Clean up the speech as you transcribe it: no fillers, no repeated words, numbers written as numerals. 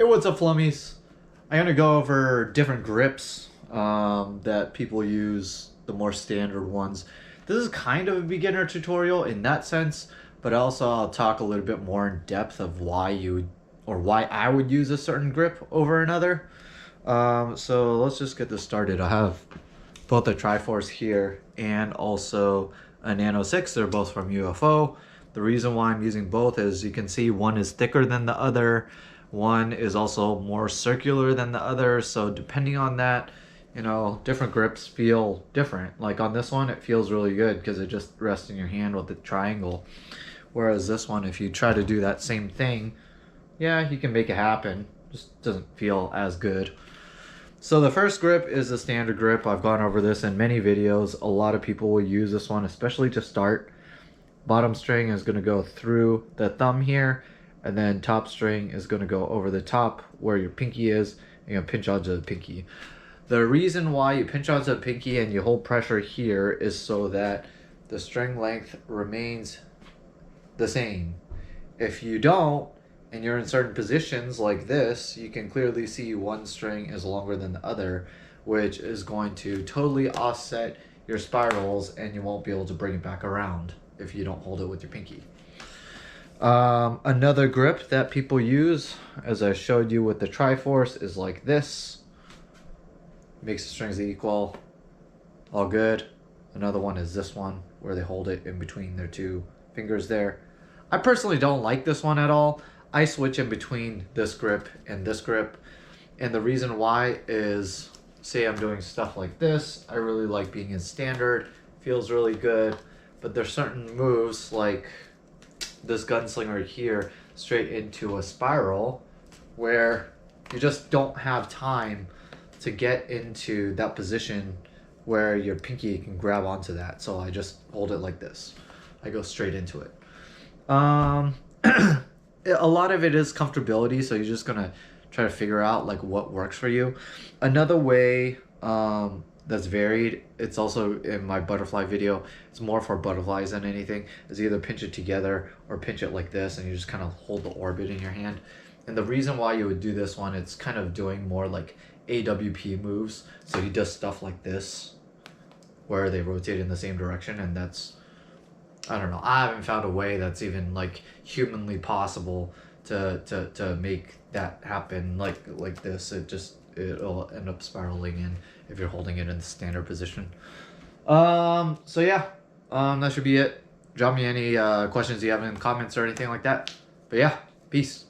Hey, what's up, flummies? I'm gonna go over different grips that people use, the more standard ones. This is kind of a beginner tutorial in that sense, but also I'll talk a little bit more in depth of why I would use a certain grip over another. So let's just get this started. I have both a Triforce here and also a Nano 6. They're both from UFO. The reason why I'm using both is you can see one is thicker than the other. One is also more circular than the other. So depending on that, different grips feel different. Like on this one, it feels really good because it just rests in your hand with the triangle. Whereas this one, if you try to do that same thing, yeah, you can make it happen. Just doesn't feel as good. So the first grip is the standard grip. I've gone over this in many videos. A lot of people will use this one, especially to start. Bottom string is going to go through the thumb here, and then top string is going to go over the top where your pinky is, and you'll pinch onto the pinky. The reason why you pinch onto the pinky and you hold pressure here is so that the string length remains the same. If you don't, and you're in certain positions like this, you can clearly see one string is longer than the other, which is going to totally offset your spirals, and you won't be able to bring it back around if you don't hold it with your pinky. Another grip that people use, as I showed you with the Triforce, is like this. Makes the strings equal. All good. Another one is this one, where they hold it in between their two fingers there. I personally don't like this one at all. I switch in between this grip and this grip. And the reason why is, say I'm doing stuff like this, I really like being in standard. Feels really good. But there's certain moves like this gunslinger here straight into a spiral where you just don't have time to get into that position where your pinky can grab onto that. So I just hold it like this. I go straight into it. A lot of it is comfortability, so you're just gonna try to figure out like what works for you. Another way that's varied, it's also in my butterfly video, it's more for butterflies than anything, is either pinch it together or pinch it like this, and you just kind of hold the orbit in your hand. And the reason why you would do this one, it's kind of doing more like AWP moves. So he does stuff like this where they rotate in the same direction, and that's, I don't know, I haven't found a way that's even like humanly possible to make that happen like this. It'll end up spiraling in if you're holding it in the standard position. So yeah, that should be it. Drop me any questions you have in comments or anything like that. But yeah, peace.